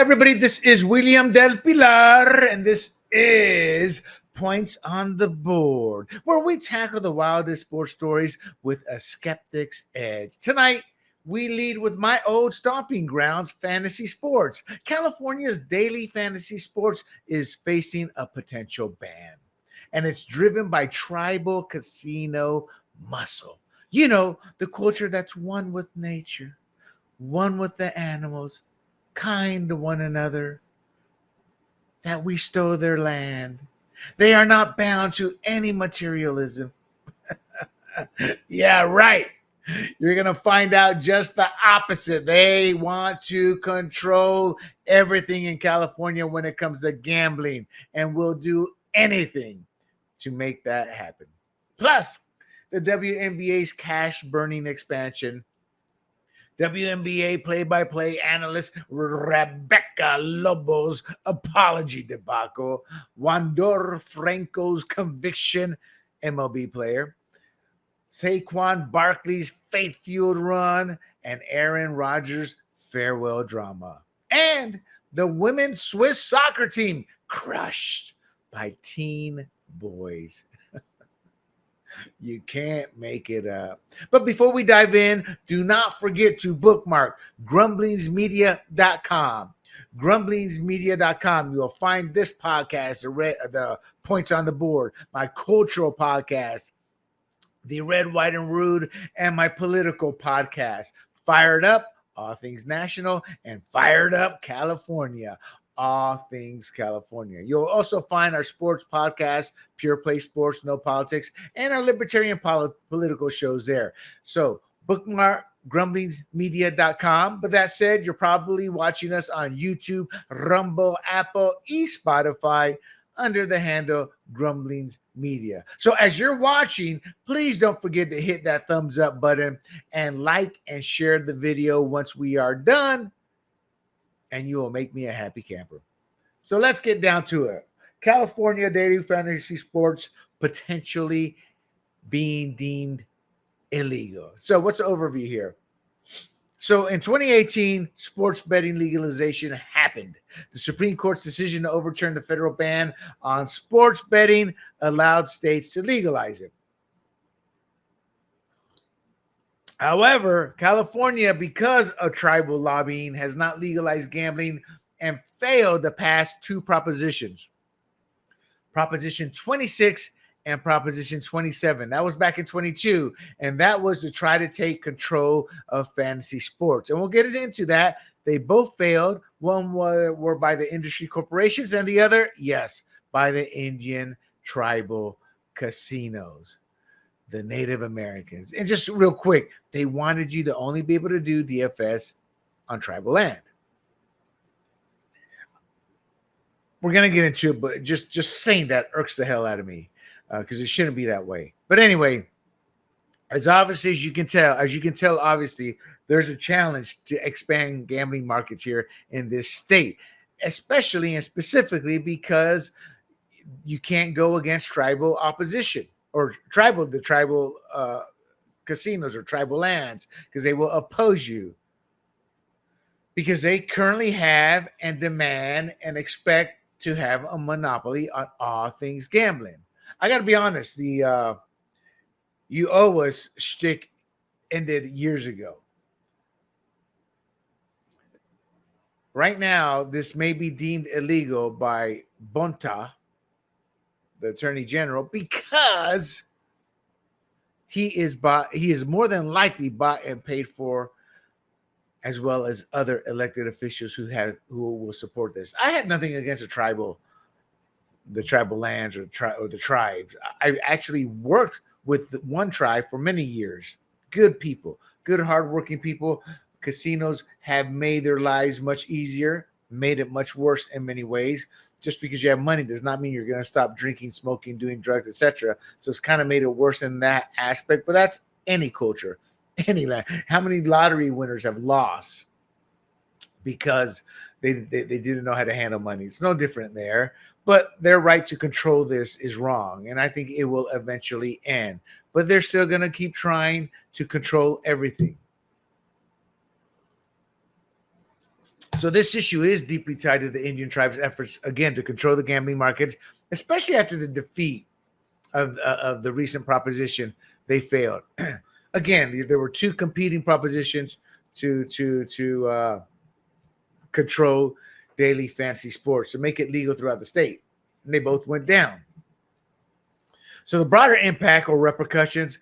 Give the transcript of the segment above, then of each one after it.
everybody. This is William Del Pilar, and this is Points on the Board, where we tackle the wildest sports stories with a skeptic's edge. Tonight, we lead with my old stomping grounds, fantasy sports. California's daily fantasy sports is facing a potential ban, and it's driven by tribal casino muscle. You know, the culture that's one with nature, one with the animals, kind to one another, that we stole their land. They are not bound to any materialism. Yeah, right. You're going to find out just the opposite. They want to control everything in California when it comes to gambling, and will do anything to make that happen. Plus, the WNBA's cash burning expansion. WNBA play-by-play analyst Rebecca Lobo's apology debacle, Wander Franco's conviction, MLB player, Saquon Barkley's faith-fueled run, and Aaron Rodgers' farewell drama. And the women's Swiss soccer team crushed by teen boys. You can't make it up. But before we dive in, do not forget to bookmark grumblingsmedia.com. Grumblingsmedia.com. You'll find this podcast, the Points on the Board, my cultural podcast, the Red, White, and Rude, and my political podcast. Fired Up, All Things National, and Fired Up California. All Things California. You'll also find our sports podcast, Pure Play Sports, No Politics, and our libertarian political shows there. So bookmark grumblingsmedia.com. But that said, you're probably watching us on YouTube, Rumble, Apple, Spotify under the handle Grumblings Media. So as you're watching, please don't forget to hit that thumbs up button and like and share the video once we are done, and you will make me a happy camper. So let's get down to it. California daily fantasy sports potentially being deemed illegal. So what's the overview here? So in 2018, sports betting legalization happened. The Supreme Court's decision to overturn the federal ban on sports betting allowed states to legalize it. However, California, because of tribal lobbying, has not legalized gambling and failed to pass two propositions. Proposition 26 and Proposition 27. That was back in 22, and that was to try to take control of fantasy sports. And we'll get into that. They both failed. One were by the industry corporations, and the other, yes, by the Indian tribal casinos, the Native Americans. And just real quick, they wanted you to only be able to do DFS on tribal land. We're going to get into it, but just saying that irks the hell out of me because it shouldn't be that way. But anyway, as obviously as you can tell, obviously, there's a challenge to expand gambling markets here in this state, especially and specifically because you can't go against tribal opposition. Or the tribal casinos or tribal lands, because they will oppose you, because they currently have and demand and expect to have a monopoly on all things gambling. I got to be honest, the you owe us shtick ended years ago. Right now, this may be deemed illegal by Bonta, the Attorney General, because he is more than likely bought and paid for, as well as other elected officials who will support this. I had nothing against the tribal lands or the tribes. I actually worked with one tribe for many years. Good people, good hardworking people. Casinos have made their lives much easier, made it much worse in many ways. Just because you have money does not mean you're going to stop drinking, smoking, doing drugs, etc. So it's kind of made it worse in that aspect. But that's any culture, any land. How many lottery winners have lost because they didn't know how to handle money? It's no different there. But their right to control this is wrong, and I think it will eventually end. But they're still going to keep trying to control everything. So this issue is deeply tied to the Indian tribes' efforts, again, to control the gambling markets, especially after the defeat of the recent proposition. They failed. Again, there were two competing propositions to control daily fantasy sports, to make it legal throughout the state. And they both went down. So the broader impact or repercussions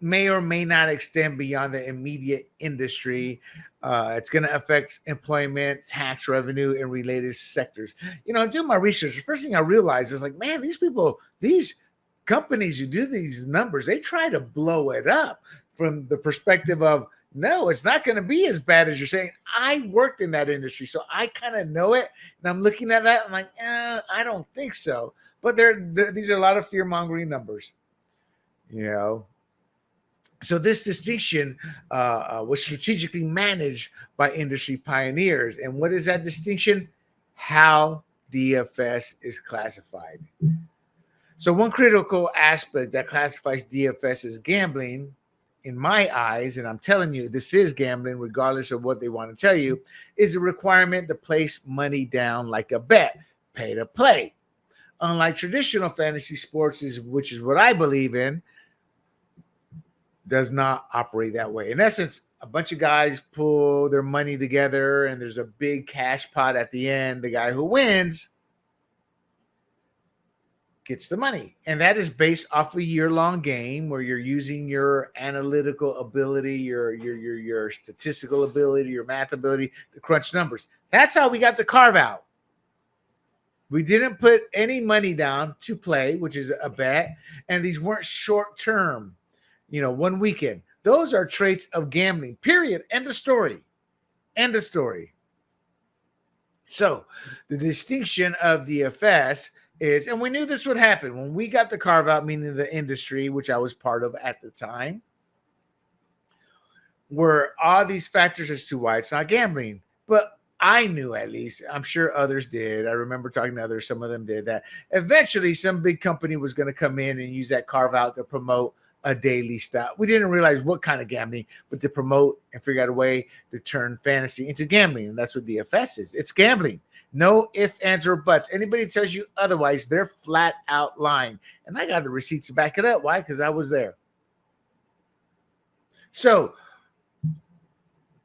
may or may not extend beyond the immediate industry. It's going to affect employment, tax revenue, and related sectors. Doing my research, the first thing I realized is like, man, these people, these companies who do these numbers, they try to blow it up from the perspective of, no, it's not going to be as bad as you're saying. I worked in that industry, so I kind of know it. And I'm looking at that, I'm like, I don't think so. But these are a lot of fear-mongering numbers, So this distinction was strategically managed by industry pioneers. And what is that distinction? How DFS is classified. So one critical aspect that classifies DFS as gambling, in my eyes, and I'm telling you, this is gambling regardless of what they want to tell you, is a requirement to place money down like a bet, pay to play. Unlike traditional fantasy sports, which is what I believe in, does not operate that way. In essence, a bunch of guys pull their money together and there's a big cash pot at the end. The guy who wins gets the money. And that is based off a year-long game where you're using your analytical ability, your statistical ability, your math ability to crunch numbers. That's how we got the carve out. We didn't put any money down to play, which is a bet. And these weren't short-term, 1 weekend. Those are traits of gambling, period. End of story. End of story. So the distinction of DFS is, and we knew this would happen when we got the carve out, meaning the industry, which I was part of at the time, were all these factors as to why it's not gambling. But I knew, at least, I'm sure others did. I remember talking to others, some of them did, that eventually some big company was going to come in and use that carve out to promote a daily style. We didn't realize what kind of gambling, but to promote and figure out a way to turn fantasy into gambling. And that's what DFS is. It's gambling. No ifs, ands, or buts. Anybody tells you otherwise, they're flat out lying. And I got the receipts to back it up. Why? Because I was there. So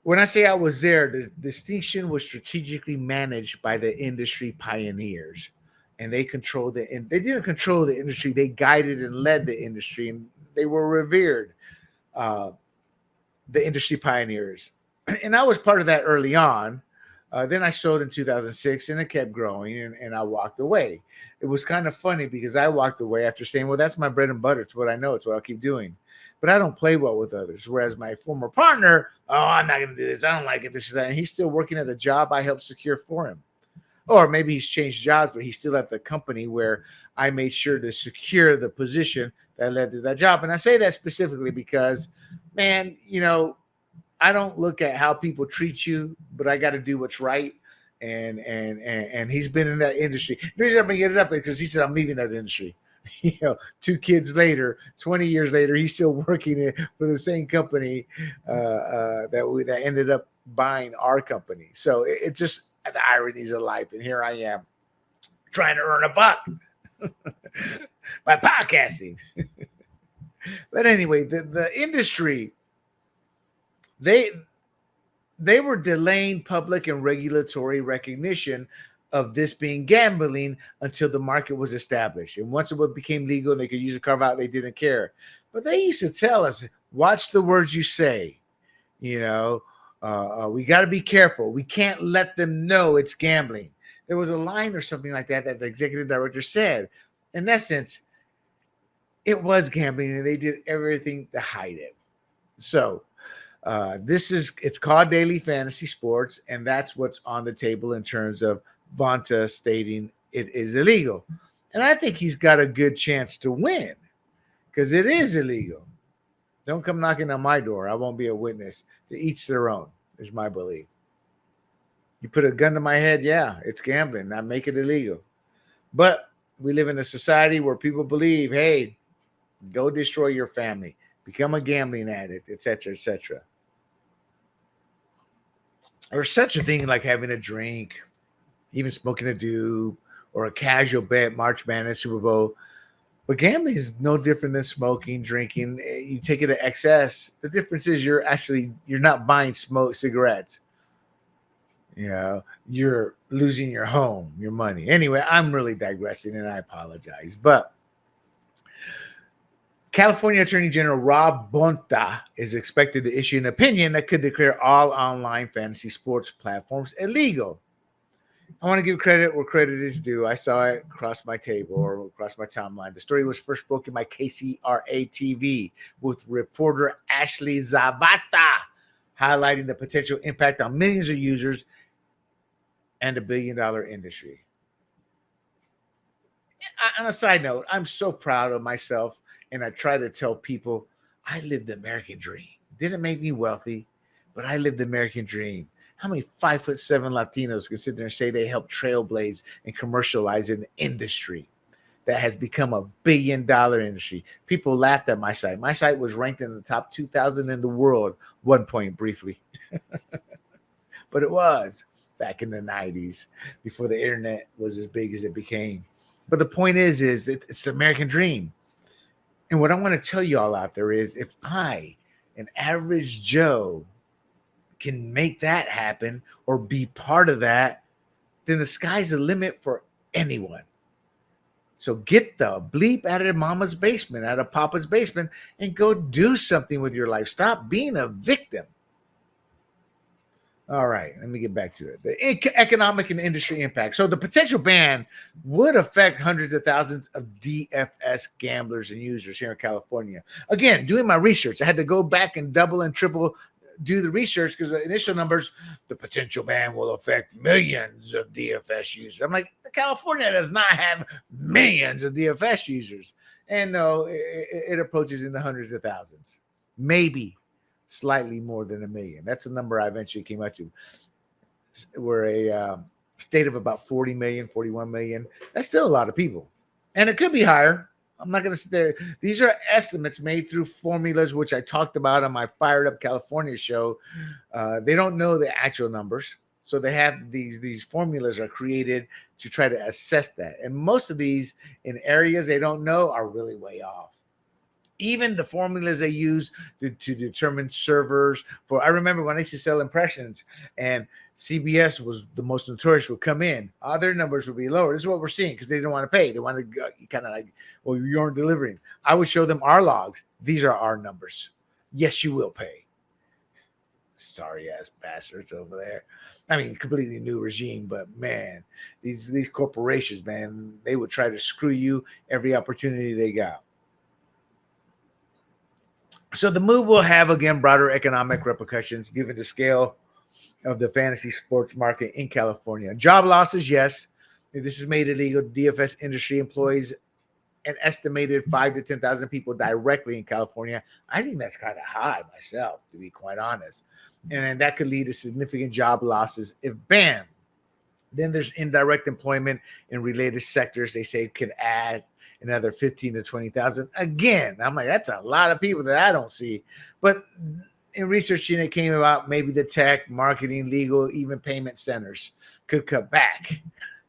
when I say I was there, the distinction was strategically managed by the industry pioneers. And they controlled and they didn't control the industry. They guided and led the industry, and they were revered, the industry pioneers. And I was part of that early on. Then I sold in 2006 and it kept growing, and I walked away. It was kind of funny because I walked away after saying, well, that's my bread and butter. It's what I know. It's what I'll keep doing. But I don't play well with others. Whereas my former partner, I'm not going to do this. I don't like it. This is that. And he's still working at the job I helped secure for him. Or maybe he's changed jobs, but he's still at the company where I made sure to secure the position that led to that job. And I say that specifically because, man, I don't look at how people treat you, but I got to do what's right. And he's been in that industry. The reason I'm bringing it up is because he said, I'm leaving that industry. 2 kids later, 20 years later, he's still working for the same company that ended up buying our company. So it's just the ironies of life. And here I am trying to earn a buck by podcasting. But anyway, the industry, they were delaying public and regulatory recognition of this being gambling until the market was established. And once it became legal and they could use a carve out, they didn't care. But they used to tell us, watch the words you say. We got to be careful. We can't let them know it's gambling. There was a line or something like that the executive director said. In essence, it was gambling, and they did everything to hide it. So it's called daily fantasy sports, and that's what's on the table in terms of Bonta stating it is illegal. And I think he's got a good chance to win because it is illegal. Don't come knocking on my door. I won't be a witness. To each their own is my belief. You put a gun to my head, yeah, it's gambling. Not make it illegal. But we live in a society where people believe, hey, go destroy your family, become a gambling addict, etc., etc. or such a thing like having a drink, even smoking a doob, or a casual bet, March Madness, Super Bowl. But gambling is no different than smoking, drinking. You take it to excess. The difference is you're not buying cigarettes. You know, you're losing your home, your money. Anyway, I'm really digressing and I apologize. But California Attorney General Rob Bonta is expected to issue an opinion that could declare all online fantasy sports platforms illegal. I want to give credit where credit is due. I saw it across my table or across my timeline. The story was first broken by KCRA TV with reporter Ashley Zavata, highlighting the potential impact on millions of users and a billion-dollar industry. On a side note, I'm so proud of myself, and I try to tell people I lived the American dream. Didn't make me wealthy, but I lived the American dream. How many 5'7" Latinos can sit there and say they helped trailblaze and commercialize an industry that has become a billion-dollar industry? People laughed at my site. My site was ranked in the top 2,000 in the world one point briefly. But it was back in the 90s before the internet was as big as it became. But the point is it's the American dream. And what I want to tell you all out there is if I, an average Joe, can make that happen or be part of that, then the sky's the limit for anyone. So get the bleep out of mama's basement, out of papa's basement, and go do something with your life. Stop being a victim. All right, let me get back to it. The economic and industry impact. So the potential ban would affect hundreds of thousands of DFS gamblers and users here in California. Again, doing my research, I had to go back and double and triple do the research because the initial numbers, the potential ban will affect millions of DFS users. I'm like, California does not have millions of DFS users. And no, it approaches in the hundreds of thousands, maybe slightly more than 1 million. That's the number I eventually came up to. We're a state of about 40 million, 41 million. That's still a lot of people. And it could be higher. I'm not going to sit there. These are estimates made through formulas, which I talked about on my Fired Up California show. They don't know the actual numbers. So they have these formulas are created to try to assess that. And most of these in areas they don't know are really way off. Even the formulas they use to determine servers for, I remember when I used to sell impressions and CBS was the most notorious, would come in, their numbers would be lower. This is what we're seeing because they don't want to pay. They want to kind of like, well, you aren't delivering. I would show them our logs. These are our numbers. Yes, you will pay. Sorry ass bastards over there. I mean, completely new regime, but man, these corporations, man, they would try to screw you every opportunity they got. So the move will have, again, broader economic repercussions given the scale of the fantasy sports market in California. Job losses, yes. This is made illegal. DFS industry employs an estimated 5,000 to 10,000 people directly in California. I think that's kind of high myself, to be quite honest. And that could lead to significant job losses if banned. Then there's indirect employment in related sectors. They say could add another 15 to 20,000. Again, I'm like, that's a lot of people that I don't see. But in researching, it came about maybe the tech, marketing, legal, even payment centers could cut back.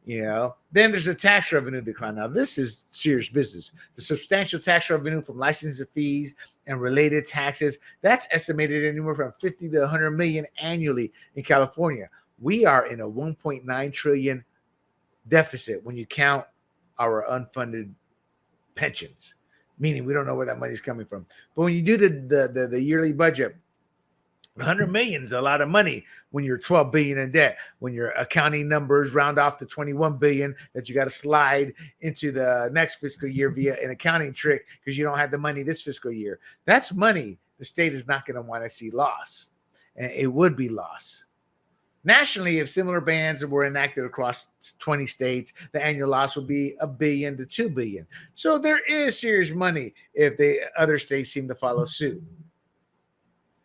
You know, then there's a tax revenue decline. Now, this is serious business. The substantial tax revenue from licensing fees and related taxes, that's estimated anywhere from 50 to 100 million annually in California. We are in a 1.9 trillion deficit when you count our unfunded pensions, meaning we don't know where that money is coming from. But when you do the yearly budget, 100 million is a lot of money when you're 12 billion in debt, when your accounting numbers round off to 21 billion that you got to slide into the next fiscal year via an accounting trick because you don't have the money this fiscal year. That's money the state is not going to want to see loss, and it would be loss. Nationally, if similar bans were enacted across 20 states, the annual loss would be $1 billion to $2 billion. So there is serious money if the other states seem to follow suit.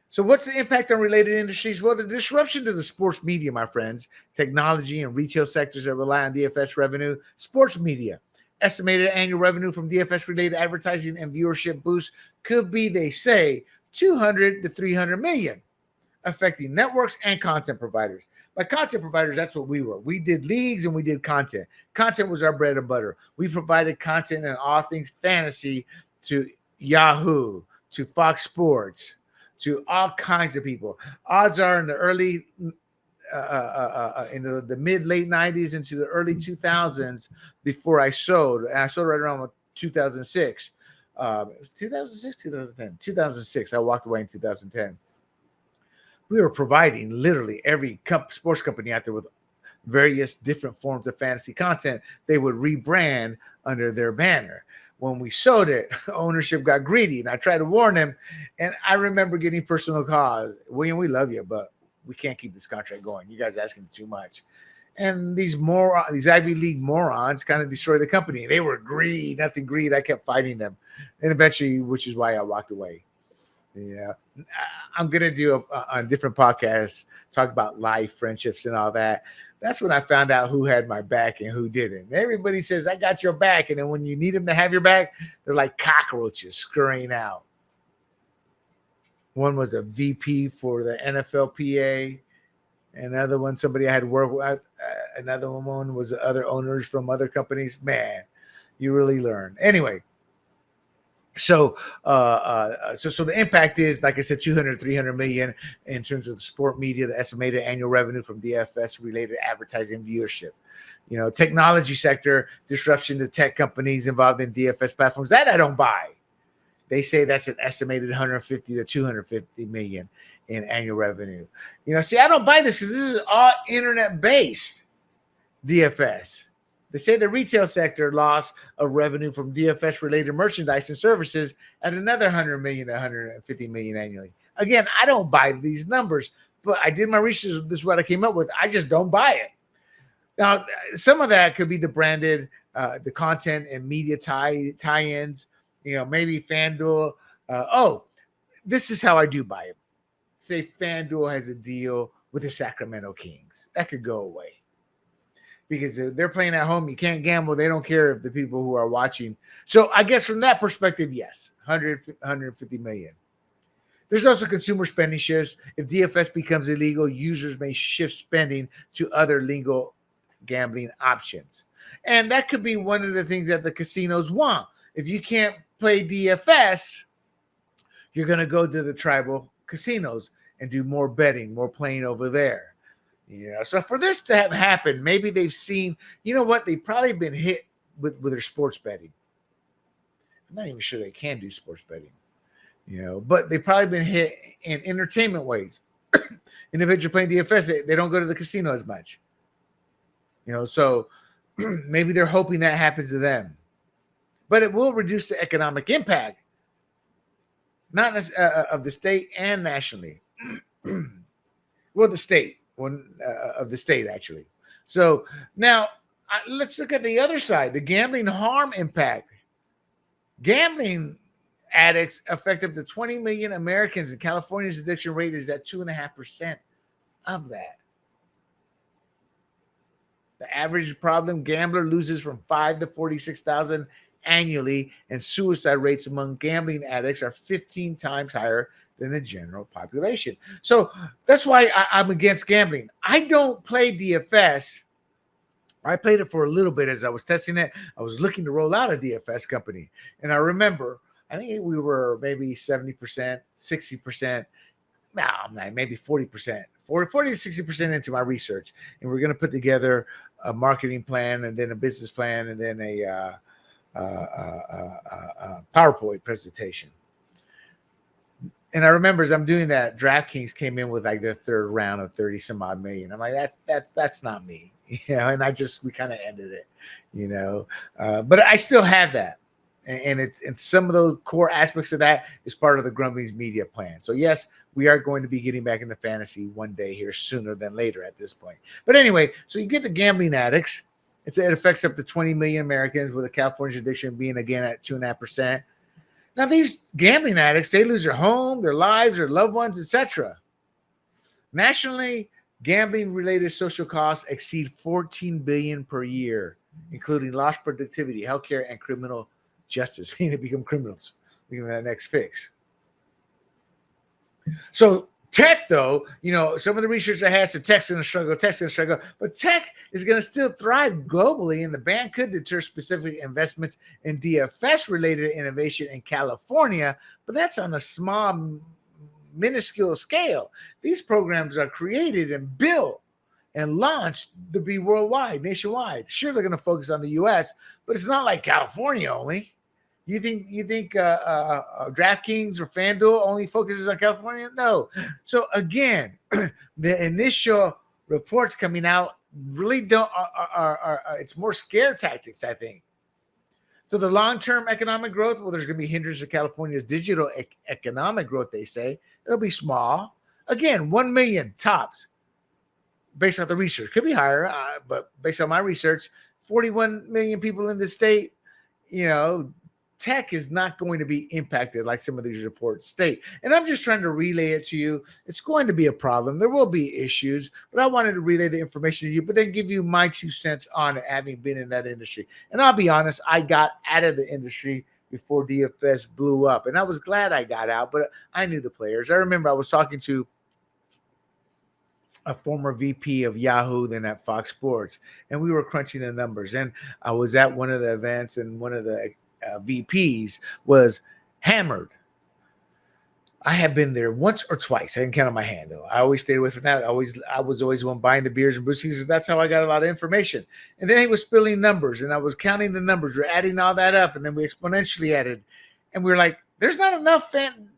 So what's the impact on related industries? Well, the disruption to the sports media, my friends, technology and retail sectors that rely on DFS revenue, sports media. Estimated annual revenue from DFS-related advertising and viewership boosts could be, they say, 200 to 300 million. affecting networks and content providers. By content providers, that's what we were. We did leagues and we did content. Content was our bread and butter. We provided content and all things fantasy to Yahoo, to Fox Sports, to all kinds of people. Odds are in the early, in the mid late 90s into the early 2000s before I sold. And I sold right around 2006. It was 2006, 2010, 2006. I walked away in 2010. We were providing literally every sports company out there with various different forms of fantasy content. They would rebrand under their banner. When we sold it, ownership got greedy, and I tried to warn them. And I remember getting personal calls. William, we love you, but we can't keep this contract going. You guys asking too much. And these Ivy League morons kind of destroyed the company. They were nothing greed. I kept fighting them. And eventually, which is why I walked away. Yeah, I'm going to do a different podcast, talk about life, friendships, and all that. That's when I found out who had my back and who didn't. Everybody says, I got your back. And then when you need them to have your back, they're like cockroaches scurrying out. One was a VP for the NFLPA. Another one, somebody I had worked with. Another one was other owners from other companies. Man, you really learn. Anyway. So the impact is, like I said, 300 million in terms of the sport media, the estimated annual revenue from DFS related advertising viewership. Technology sector, disruption to tech companies involved in DFS platforms. That I don't buy. They say that's an estimated 150 to 250 million in annual revenue. See, I don't buy this because this is all internet based DFS. They say the retail sector loss of revenue from DFS-related merchandise and services at another 100 million to 150 million annually. Again, I don't buy these numbers, but I did my research. This is what I came up with. I just don't buy it. Now, some of that could be the branded, the content and media tie-ins. Maybe FanDuel. This is how I do buy it. Say FanDuel has a deal with the Sacramento Kings. That could go away. Because they're playing at home, you can't gamble. They don't care if the people who are watching. So I guess from that perspective, yes, 150 million. There's also consumer spending shifts. If DFS becomes illegal, users may shift spending to other legal gambling options. And that could be one of the things that the casinos want. If you can't play DFS, you're going to go to the tribal casinos and do more betting, more playing over there. So for this to have happened, maybe they've seen, they've probably been hit with their sports betting. I'm not even sure they can do sports betting, but they've probably been hit in entertainment ways. Individuals playing DFS, they don't go to the casino as much, so maybe they're hoping that happens to them. But it will reduce the economic impact, not of the state and nationally. Well, the state. Of the state, actually. So now let's look at the other side, the gambling harm impact. Gambling addicts affect up to 20 million Americans, and California's addiction rate is at 2.5% of that. The average problem gambler loses from 5 to 46,000 annually, and suicide rates among gambling addicts are 15 times higher than the general population. So that's why I'm against gambling. I don't play DFS. I played it for a little bit as I was testing it. I was looking to roll out a DFS company. And I remember, I think we were maybe 70%, 60%, maybe 40%, 40 to 60% into my research. And we're going to put together a marketing plan and then a business plan and then a PowerPoint presentation. And I remember as I'm doing that, DraftKings came in with like their third round of 30 some odd million. I'm like, that's not me, and we kind of ended it, but I still have that. And some of those core aspects of that is part of the Grumblings media plan. So yes, we are going to be getting back into fantasy one day here sooner than later at this point. But anyway, so you get the gambling addicts. It affects up to 20 million Americans, with the California's addiction being again at 2.5%. Now, these gambling addicts, they lose their home, their lives, their loved ones, etc. Nationally, gambling-related social costs exceed $14 billion per year, including lost productivity, healthcare, and criminal justice. Meaning to become criminals. Look at that next fix. So Tech, though, some of the research I had said tech's going to struggle, but tech is going to still thrive globally, and the ban could deter specific investments in DFS-related innovation in California, but that's on a small, minuscule scale. These programs are created and built and launched to be worldwide, nationwide. Sure, they're going to focus on the U.S., but it's not like California only. You think DraftKings or FanDuel only focuses on California? No. So again, the initial reports coming out really don't are it's more scare tactics, I think. So the long-term economic growth, well, there's going to be hindrance to California's digital economic growth. They say it'll be small. Again, 1 million tops, based on the research. Could be higher, but based on my research, 41 million people in the state. Tech is not going to be impacted like some of these reports state. And I'm just trying to relay it to you. It's going to be a problem. There will be issues, but I wanted to relay the information to you, but then give you my 2 cents on it, having been in that industry. And I'll be honest, I got out of the industry before DFS blew up. And I was glad I got out, but I knew the players. I remember I was talking to a former VP of Yahoo, then at Fox Sports, and we were crunching the numbers. And I was at one of the events, and one of the VPs was hammered. I have been there once or twice. I didn't count on my hand, though. I always stayed away from that. I was always one buying the beers and brewskis. That's how I got a lot of information. And then he was spilling numbers, and I was counting the numbers. We're adding all that up, and then we exponentially added. And we were like, there's not enough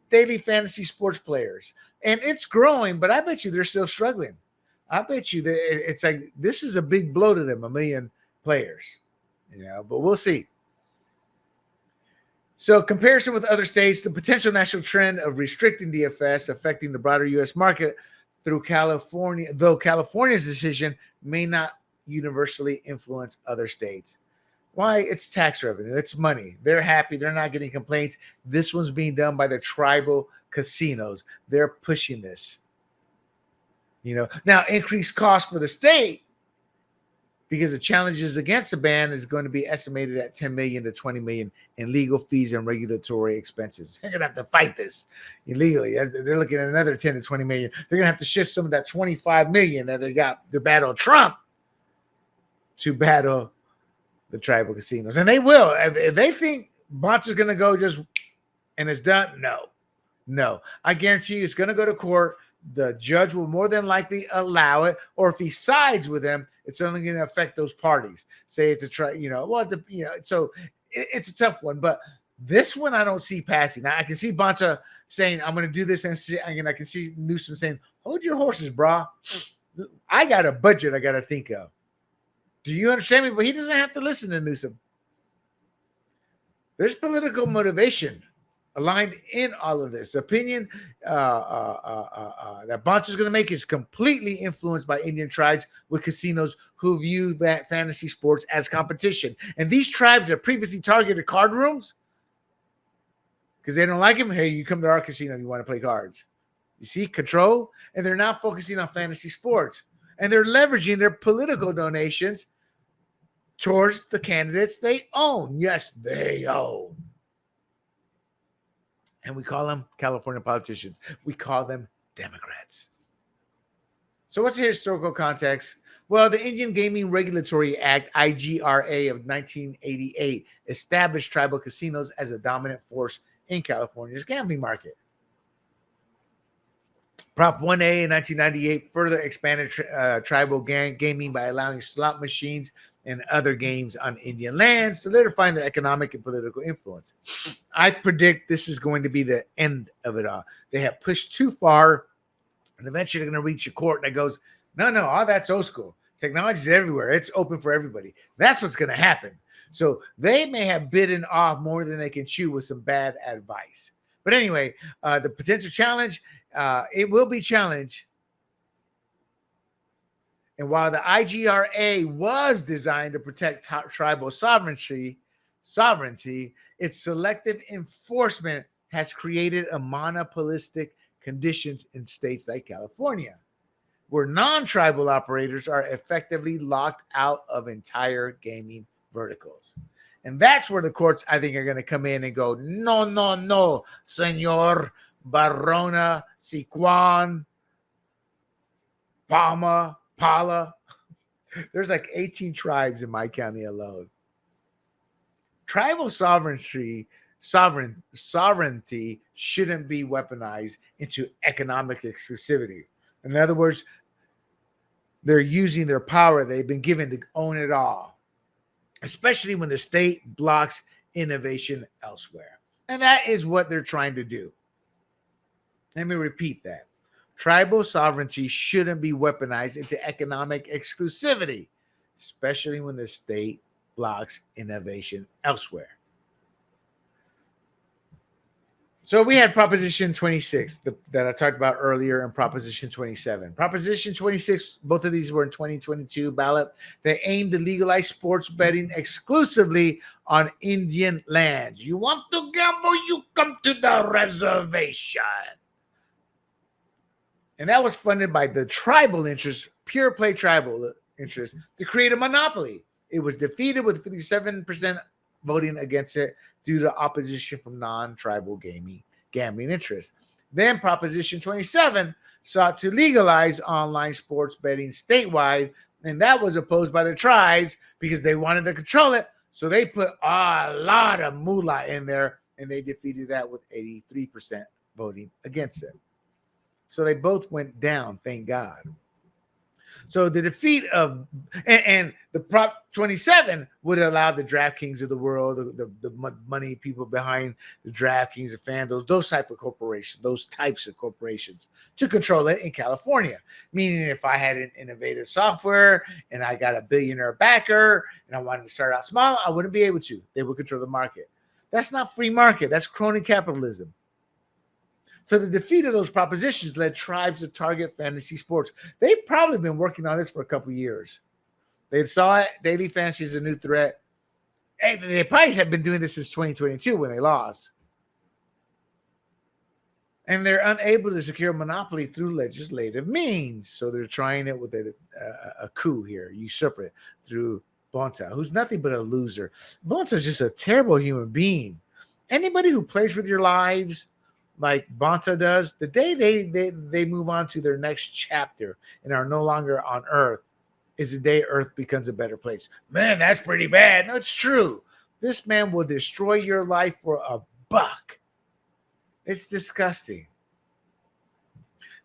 daily fantasy sports players. And it's growing, but I bet you they're still struggling. I bet you that it's like this is a big blow to them, 1 million players. But we'll see. So comparison with other states, the potential national trend of restricting DFS affecting the broader U.S. market through California, though California's decision may not universally influence other states. Why? It's tax revenue. It's money. They're happy. They're not getting complaints. This one's being done by the tribal casinos. They're pushing this. Now increased cost for the state, because the challenges against the ban is going to be estimated at 10 million to 20 million in legal fees and regulatory expenses. They're going to have to fight this illegally. They're looking at another 10 to 20 million. They're going to have to shift some of that 25 million that they got to battle Trump to battle the tribal casinos. And they will. If they think Bonch is going to go just and it's done, no. I guarantee you it's going to go to court. The judge will more than likely allow it, or if he sides with them, it's only going to affect those parties. Say it's a so it's a tough one. But this one I don't see passing. Now I can see Bonta saying, "I'm going to do this," and I can see Newsom saying, "Hold your horses, brah. I got a budget I got to think of." Do you understand me? But he doesn't have to listen to Newsom. There's political motivation aligned in all of this. Opinion that Bonch is going to make is completely influenced by Indian tribes with casinos who view that fantasy sports as competition. And these tribes that previously targeted card rooms because they don't like him. Hey, you come to our casino, you want to play cards. You see, control. And they're now focusing on fantasy sports. And they're leveraging their political donations towards the candidates they own. Yes, they own. And we call them California politicians. We call them Democrats. So what's the historical context? Well, the Indian Gaming Regulatory Act, IGRA, of 1988 established tribal casinos as a dominant force in California's gambling market. Prop 1A in 1998 further expanded tribal gaming by allowing slot machines and other games on Indian lands, solidifying their economic and political influence. I predict this is going to be the end of it all. They have pushed too far, and eventually they're going to reach a court that goes, no, all that's old school. Technology is everywhere. It's open for everybody. That's what's going to happen. So they may have bitten off more than they can chew with some bad advice. But anyway, the potential challenge, it will be challenged. And while the IGRA was designed to protect tribal sovereignty, its selective enforcement has created a monopolistic conditions in states like California, where non-tribal operators are effectively locked out of entire gaming verticals. And that's where the courts, I think, are going to come in and go, no, Senor Barona, Saquon, Pala. There's like 18 tribes in my county alone. Tribal sovereignty shouldn't be weaponized into economic exclusivity. In other words, they're using their power they've been given to own it all, especially when the state blocks innovation elsewhere. And that is what they're trying to do. Let me repeat that. Tribal sovereignty shouldn't be weaponized into economic exclusivity, especially when the state blocks innovation elsewhere. So we had Proposition 26 that I talked about earlier and Proposition 27. Proposition 26, both of these were in 2022 ballot. They aimed to legalize sports betting exclusively on Indian lands. You want to gamble, you come to the reservation. And that was funded by the tribal interest, pure play tribal interest, to create a monopoly. It was defeated with 57% voting against it due to opposition from non-tribal gambling interests. Then Proposition 27 sought to legalize online sports betting statewide, and that was opposed by the tribes because they wanted to control it. So they put a lot of moolah in there, and they defeated that with 83% voting against it. So they both went down, thank God. So the defeat of and the Prop 27 would allow the DraftKings of the world, the money people behind the DraftKings, the FanDuel, those types of corporations to control it in California. Meaning if I had an innovative software and I got a billionaire backer and I wanted to start out small, I wouldn't be able to. They would control the market. That's not free market. That's crony capitalism. So the defeat of those propositions led tribes to target fantasy sports. They've probably been working on this for a couple of years. They saw it. Daily fantasy is a new threat. Hey, they probably have been doing this since 2022 when they lost. And they're unable to secure monopoly through legislative means. So they're trying it with a coup here, usurp it through Bonta, who's nothing but a loser. Bonta's just a terrible human being. Anybody who plays with your lives like Bonta does, the day they move on to their next chapter and are no longer on Earth is the day Earth becomes a better place. Man, that's pretty bad. No, it's true. This man will destroy your life for $1. It's disgusting.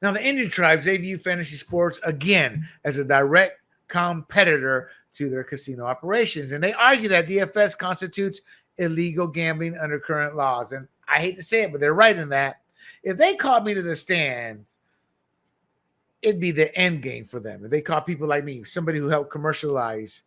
Now, the Indian tribes, they view fantasy sports, again, as a direct competitor to their casino operations. And they argue that DFS constitutes illegal gambling under current laws. And I hate to say it, but they're right in that. If they called me to the stand, it'd be the end game for them. If they call people like me, somebody who helped commercialize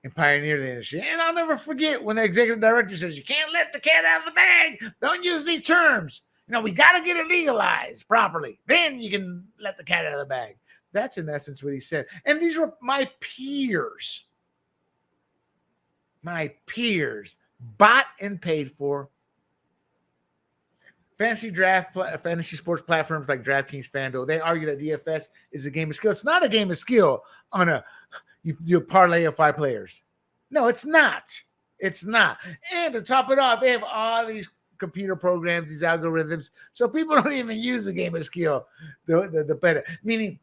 and pioneer the industry. And I'll never forget when the executive director says, you can't let the cat out of the bag. Don't use these terms. You know, we got to get it legalized properly. Then you can let the cat out of the bag. That's in essence what he said. And these were my peers. My peers, bought and paid for. Fantasy sports platforms like DraftKings, FanDuel, they argue that DFS is a game of skill. It's not a game of skill on you parlay of 5 players. No, it's not. It's not. And to top it off, they have all these computer programs, these algorithms, so people don't even use the game of skill. The better. Meaning,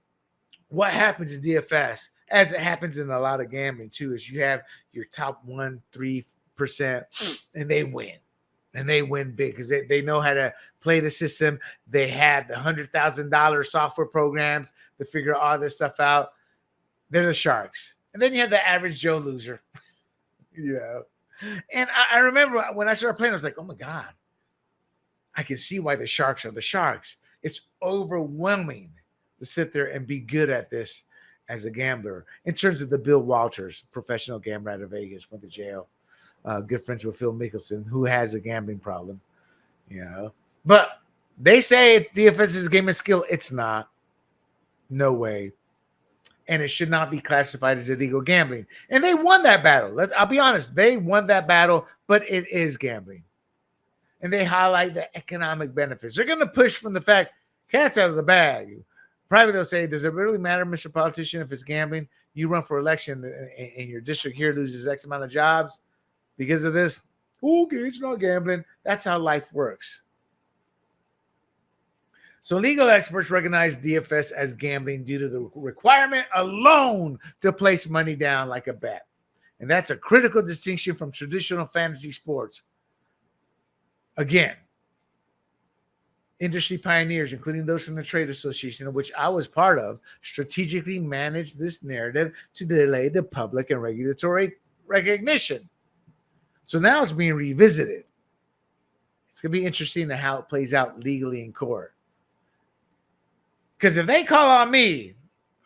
what happens in DFS, as it happens in a lot of gambling too, is you have your top 1-3%, and they win. And they win big because they know how to play the system. They have the $100,000 software programs to figure all this stuff out. They're the sharks. And then you have the average Joe loser. Yeah. And I remember when I started playing, I was like, oh my God, I can see why the sharks are the sharks. It's overwhelming to sit there and be good at this as a gambler. In terms of the Bill Walters, professional gambler out of Vegas, went to jail. Good friends with Phil Mickelson, who has a gambling problem, you know. But they say DFS is a game of skill. It's not. No way. And it should not be classified as illegal gambling. And they won that battle. I'll be honest. They won that battle, but it is gambling. And they highlight the economic benefits. They're going to push from the fact, cat's out of the bag. Probably they'll say, does it really matter, Mr. Politician, if it's gambling? You run for election and your district here loses X amount of jobs because of this. Okay, it's not gambling. That's how life works. So legal experts recognize DFS as gambling due to the requirement alone to place money down like a bet. And that's a critical distinction from traditional fantasy sports. Again, industry pioneers, including those from the trade association, of which I was part of, strategically managed this narrative to delay the public and regulatory recognition. So now it's being revisited. It's going to be interesting to how it plays out legally in court. Because if they call on me,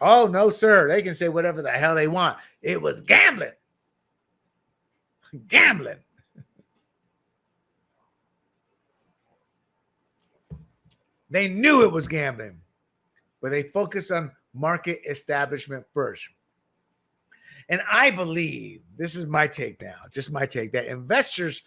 oh, no, sir, they can say whatever the hell they want. It was gambling. Gambling. They knew it was gambling, but they focused on market establishment first. And I believe, this is my take now, just my take, that investors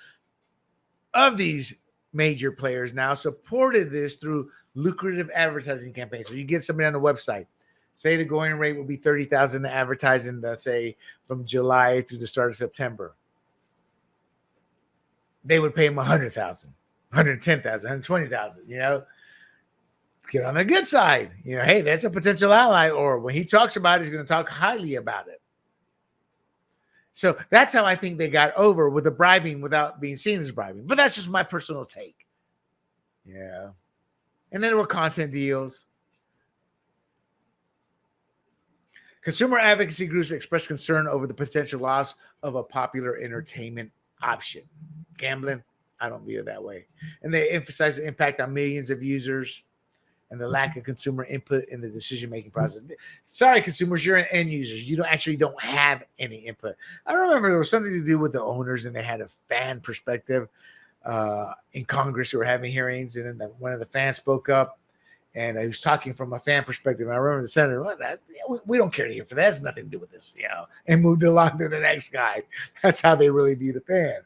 of these major players now supported this through lucrative advertising campaigns. So you get somebody on the website, say the going rate will be $30,000 to advertise in say from July through the start of September. They would pay him $100,000, $110,000, $120,000, Get on the good side. Hey, that's a potential ally. Or when he talks about it, he's going to talk highly about it. So that's how I think they got over with the bribing without being seen as bribing. But that's just my personal take. Yeah. And then there were content deals. Consumer advocacy groups expressed concern over the potential loss of a popular entertainment option. Gambling, I don't view it that way. And they emphasize the impact on millions of users and the lack of consumer input in the decision-making process. Sorry, consumers, you're end users. You don't have any input. I remember there was something to do with the owners, and they had a fan perspective in Congress who were having hearings, and then one of the fans spoke up, and he was talking from a fan perspective. And I remember the senator, we don't care to hear for that. It has nothing to do with this, and moved along to the next guy. That's how they really view the fan.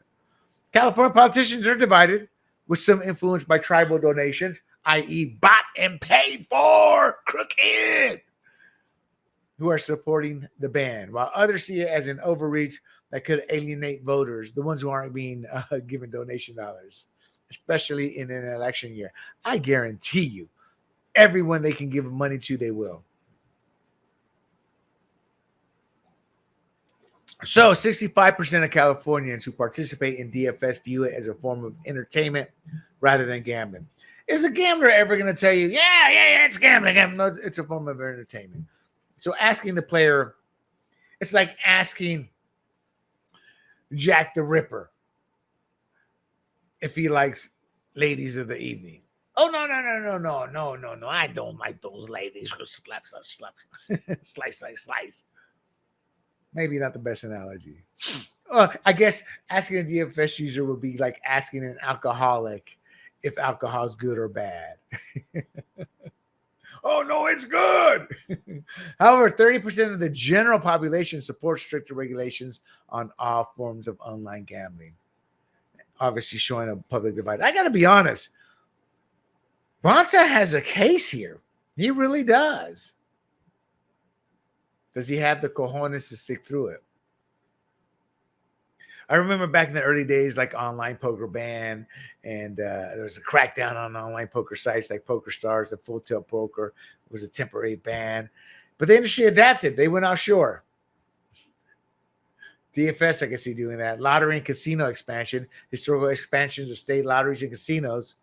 California politicians are divided, with some influenced by tribal donations, i.e. bought and paid for, crooked, who are supporting the ban, while others see it as an overreach that could alienate voters, the ones who aren't being given donation dollars, especially in an election year. I guarantee you, everyone they can give money to, they will. So 65% of Californians who participate in DFS view it as a form of entertainment rather than gambling. Is a gambler ever going to tell you, yeah, it's gambling? No, it's a form of entertainment. So asking the player, it's like asking Jack the Ripper if he likes ladies of the evening. Oh, no. I don't like those ladies who slap, slice. Maybe not the best analogy. I guess asking a DFS user would be like asking an alcoholic if alcohol is good or bad. Oh, no, it's good. However, 30% of the general population supports stricter regulations on all forms of online gambling. Obviously showing a public divide. I got to be honest. Bonta has a case here. He really does. Does he have the cojones to stick through it? I remember back in the early days, like online poker ban, and there was a crackdown on online poker sites like Poker Stars, the Full Tilt Poker was a temporary ban. But the industry adapted. They went offshore. DFS, I can see doing that. Lottery and casino expansion, historical expansions of state lotteries and casinos.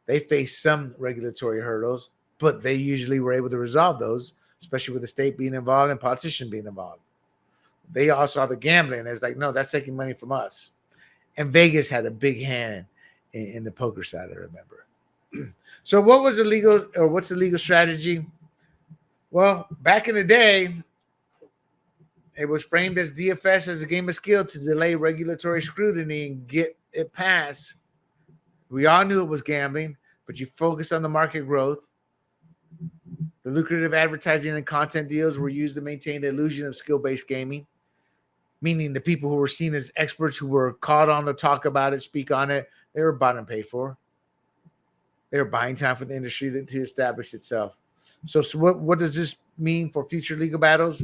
They face some regulatory hurdles, but they usually were able to resolve those, especially with the state being involved and politicians being involved. They all saw the gambling. And it's like, no, that's taking money from us. And Vegas had a big hand in the poker side, I remember. So what's the legal strategy? Well, back in the day, it was framed as DFS as a game of skill to delay regulatory scrutiny and get it passed. We all knew it was gambling, but you focus on the market growth. The lucrative advertising and content deals were used to maintain the illusion of skill-based gaming, meaning the people who were seen as experts who were called on to talk about it, speak on it, they were bought and paid for. They were buying time for the industry to establish itself. So what does this mean for future legal battles?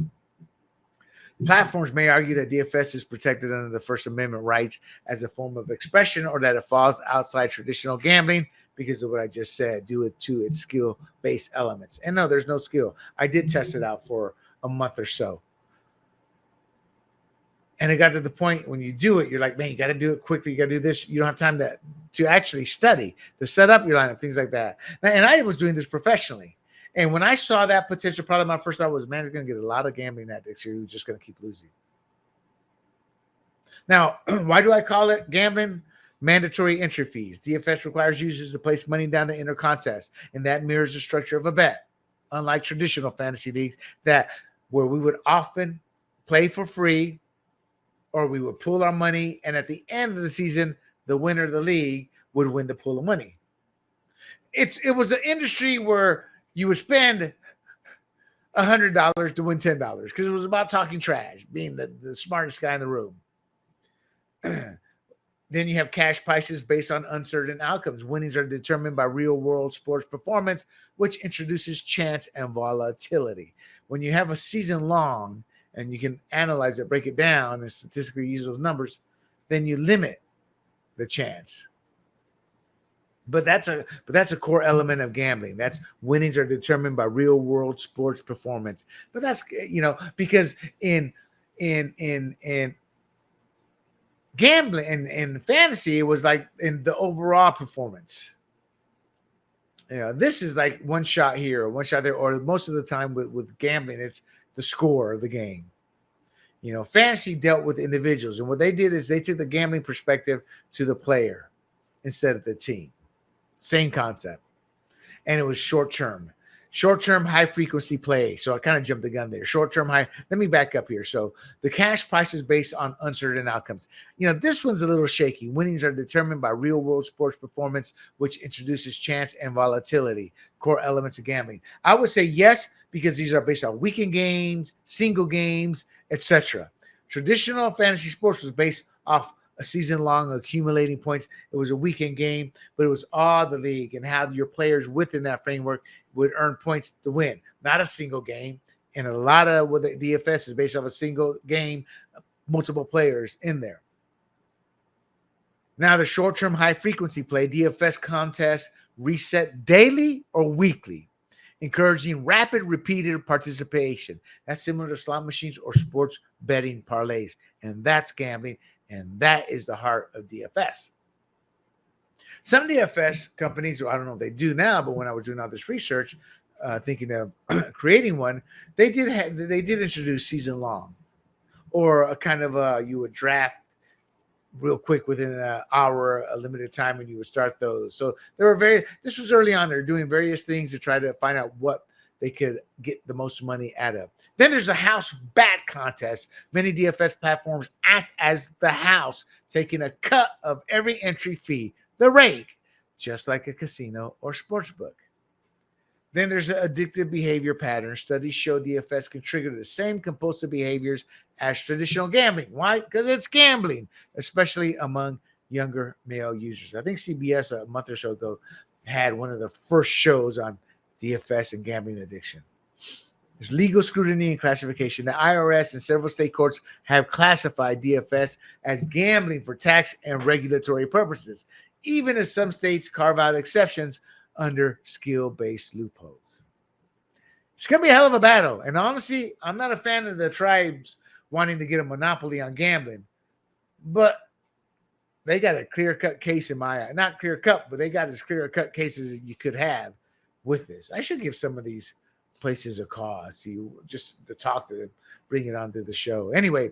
Platforms may argue that DFS is protected under the First Amendment rights as a form of expression, or that it falls outside traditional gambling because of what I just said, due to its skill-based elements. And no, there's no skill. I did test it out for a month or so. And it got to the point when you do it, you're like, man, you got to do it quickly. You got to do this. You don't have time to actually study, to set up your lineup, things like that. And I was doing this professionally. And when I saw that potential problem, my first thought was, man, you're going to get a lot of gambling addicts here who's just going to keep losing. Now, why do I call it gambling? Mandatory entry fees. DFS requires users to place money down to enter contests, and that mirrors the structure of a bet. Unlike traditional fantasy leagues where we would often play for free, or we would pool our money, and at the end of the season, the winner of the league would win the pool of money. It was an industry where you would spend $100 to win $10 because it was about talking trash, being the smartest guy in the room. Then you have cash prices based on uncertain outcomes. Winnings are determined by real-world sports performance, which introduces chance and volatility. When you have a season long and you can analyze it, break it down, and statistically use those numbers, then you limit the chance. But that's a core element of gambling. That's winnings are determined by real world sports performance. But that's, because in gambling and fantasy, it was like in the overall performance. This is like one shot here or one shot there, or most of the time with gambling, it's the score of the game. Fantasy dealt with individuals, and what they did is they took the gambling perspective to the player instead of the team. Same concept. And it was short-term, high-frequency play. So I kind of jumped the gun there. Short-term, high. Let me back up here. So the cash price is based on uncertain outcomes. This one's a little shaky. Winnings are determined by real-world sports performance, which introduces chance and volatility, core elements of gambling. I would say yes, because these are based on weekend games, single games, etc. Traditional fantasy sports was based off a season-long accumulating points. It was a weekend game, but it was all the league and how your players within that framework would earn points to win, not a single game. And a lot of what the DFS is based off a single game, multiple players in there. Now, the short-term high-frequency play, DFS contests reset daily or weekly, encouraging rapid, repeated participation. That's similar to slot machines or sports betting parlays, and that's gambling. And that is the heart of DFS. Some DFS companies, or I don't know if they do now, but when I was doing all this research, thinking of creating one, they did introduce season long, or a kind of you would draft real quick within an hour, a limited time, and you would start those. So this was early on. They're doing various things to try to find out what they could get the most money out of. Then there's a house bat contest. Many DFS platforms act as the house, taking a cut of every entry fee, the rake, just like a casino or sportsbook. Then there's an addictive behavior pattern. Studies show DFS can trigger the same compulsive behaviors as traditional gambling. Why? Because it's gambling, especially among younger male users. I think CBS a month or so ago had one of the first shows on DFS and gambling addiction. There's legal scrutiny and classification. The IRS and several state courts have classified DFS as gambling for tax and regulatory purposes, even as some states carve out exceptions under skill-based loopholes. It's going to be a hell of a battle. And honestly, I'm not a fan of the tribes wanting to get a monopoly on gambling, but they got a clear-cut case in my eye. Not clear-cut, but they got as clear-cut cases as you could have with this. I should give some of these places a call. See, just to talk to them, bring it onto the show. Anyway,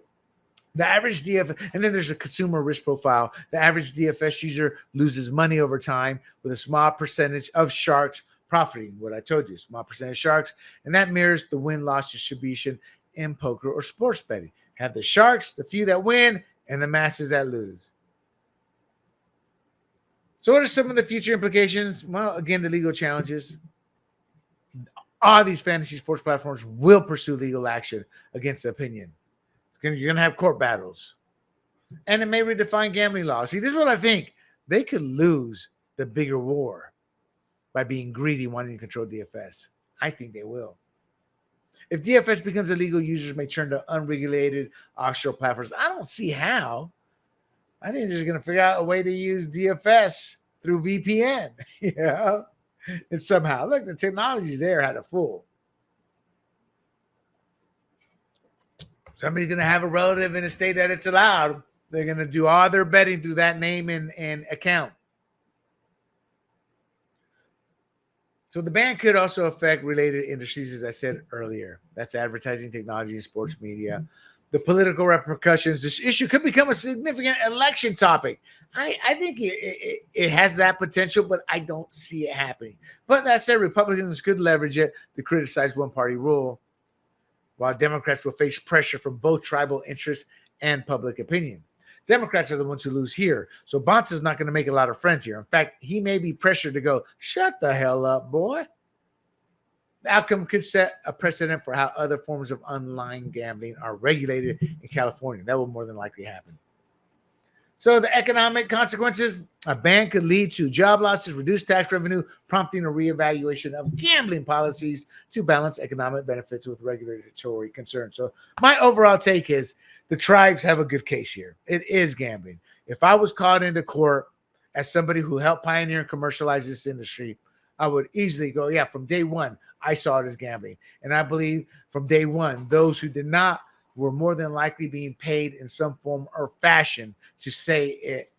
the average DFS, and then there's a consumer risk profile. The average DFS user loses money over time with a small percentage of sharks profiting. What I told you, small percentage of sharks, and that mirrors the win-loss distribution in poker or sports betting. Have the sharks, the few that win, and the masses that lose. So what are some of the future implications? Well, again, the legal challenges. All these fantasy sports platforms will pursue legal action against the opinion. You're going to have court battles. And it may redefine gambling laws. See, this is what I think. They could lose the bigger war by being greedy, wanting to control DFS. I think they will. If DFS becomes illegal, users may turn to unregulated offshore platforms. I don't see how. I think they're just going to figure out a way to use DFS through VPN. Yeah. And somehow, look, the technology's there, had a fool. Somebody's going to have a relative in a state that it's allowed. They're going to do all their betting through that name and account. So the ban could also affect related industries, as I said earlier. That's advertising, technology, and sports media. The political repercussions. This issue could become a significant election topic. I think it has that potential, but I don't see it happening. But that said, Republicans could leverage it to criticize one-party rule, while Democrats will face pressure from both tribal interests and public opinion. Democrats are the ones who lose here. So Bonta's not going to make a lot of friends here. In fact, he may be pressured to go, shut the hell up, boy. The outcome could set a precedent for how other forms of online gambling are regulated in California. That will more than likely happen. So the economic consequences, a ban could lead to job losses, reduced tax revenue, prompting a reevaluation of gambling policies to balance economic benefits with regulatory concerns. So my overall take is the tribes have a good case here. It is gambling. If I was called into court as somebody who helped pioneer and commercialize this industry, I would easily go, yeah, from day one, I saw it as gambling. And I believe from day one, those who did not were more than likely being paid in some form or fashion to say it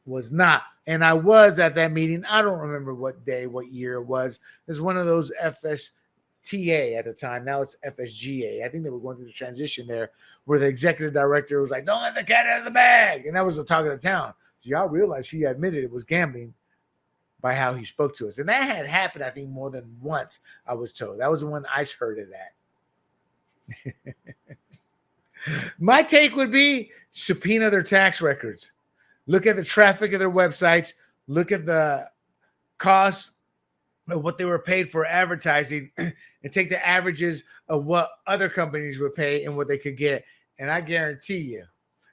was not. And I was at that meeting. I don't remember what day, what year it was. It was one of those FSTA at the time. Now it's FSGA. I think they were going through the transition there where the executive director was like, don't let the cat out of the bag. And that was the talk of the town. So y'all realize he admitted it was gambling by how he spoke to us. And that had happened, I think, more than once, I was told. That was the one I heard it at. My take would be subpoena their tax records. Look at the traffic of their websites. Look at the cost of what they were paid for advertising and take the averages of what other companies would pay and what they could get. And I guarantee you,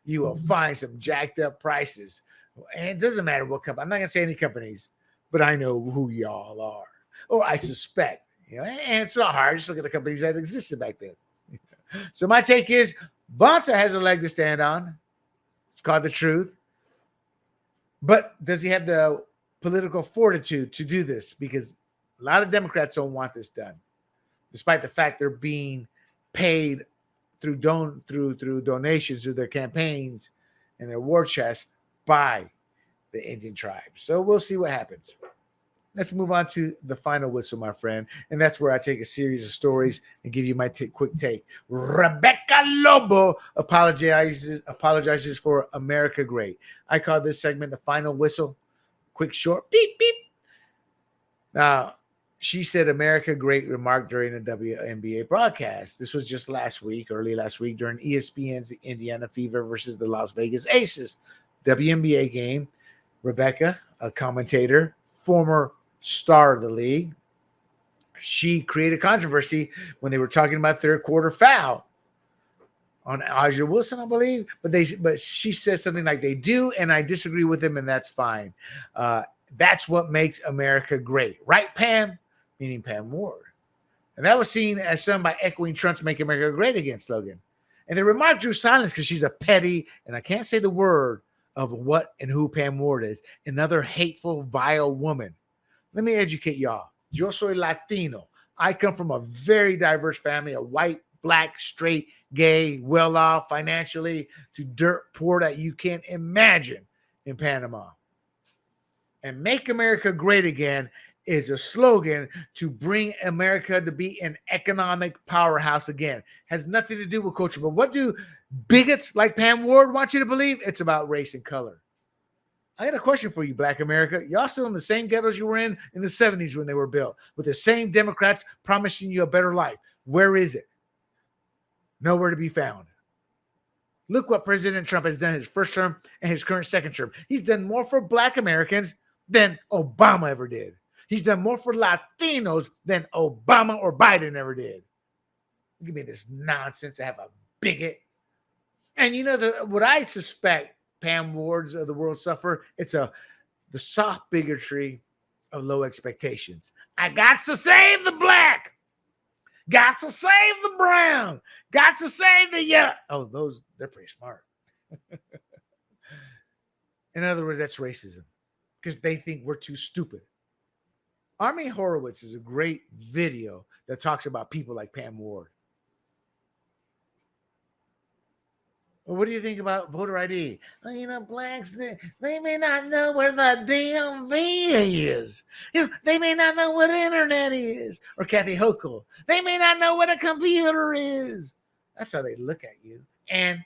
you will find some jacked up prices. And it doesn't matter what company. I'm not going to say any companies, but I know who y'all are. Or I suspect. And it's not hard. Just look at the companies that existed back then. So my take is Bonta has a leg to stand on. It's called the truth. But does he have the political fortitude to do this? Because a lot of Democrats don't want this done, despite the fact they're being paid through donations to their campaigns and their war chests by the Indian tribe. So we'll see what happens. Let's move on to the final whistle, my friend. And that's where I take a series of stories and give you my quick take. Rebecca Lobo apologizes for America Great. I call this segment the final whistle. Quick, short, beep, beep. Now, she said America Great remark during a WNBA broadcast. This was just early last week, during ESPN's Indiana Fever versus the Las Vegas Aces WNBA game. Rebecca, a commentator, former star of the league, she created controversy when they were talking about third quarter foul on Aja Wilson, I believe. But she said something like, they do, and I disagree with them, and that's fine. That's what makes America great. Right, Pam? Meaning Pam Ward. And that was seen as some by echoing Trump's Make America Great Again slogan. And the remark drew silence because she's a petty, and I can't say the word of what and who Pam Ward is, another hateful, vile woman. Let me educate y'all. Yo soy Latino. I come from a very diverse family, a white, black, straight, gay, well-off financially, to dirt poor that you can't imagine in Panama. And Make America Great Again is a slogan to bring America to be an economic powerhouse again. Has nothing to do with culture. But what do bigots like Pam Ward want you to believe? It's about race and color. I got a question for you, Black America. Y'all still in the same ghettos you were in the 70s when they were built, with the same Democrats promising you a better life. Where is it? Nowhere to be found. Look what President Trump has done his first term and his current second term. He's done more for Black Americans than Obama ever did. He's done more for Latinos than Obama or Biden ever did. Give me this nonsense to have a bigot. And you know what I suspect Pam Wards of the world suffer? It's the soft bigotry of low expectations. I got to save the black. Got to save the brown. Got to save the yellow. Oh, they're pretty smart. In other words, that's racism because they think we're too stupid. Army Horowitz is a great video that talks about people like Pam Ward. Well, what do you think about voter ID? Well, blacks, they may not know where the DMV is. They may not know what internet is. Or Kathy Hochul, they may not know what a computer is. That's how they look at you. And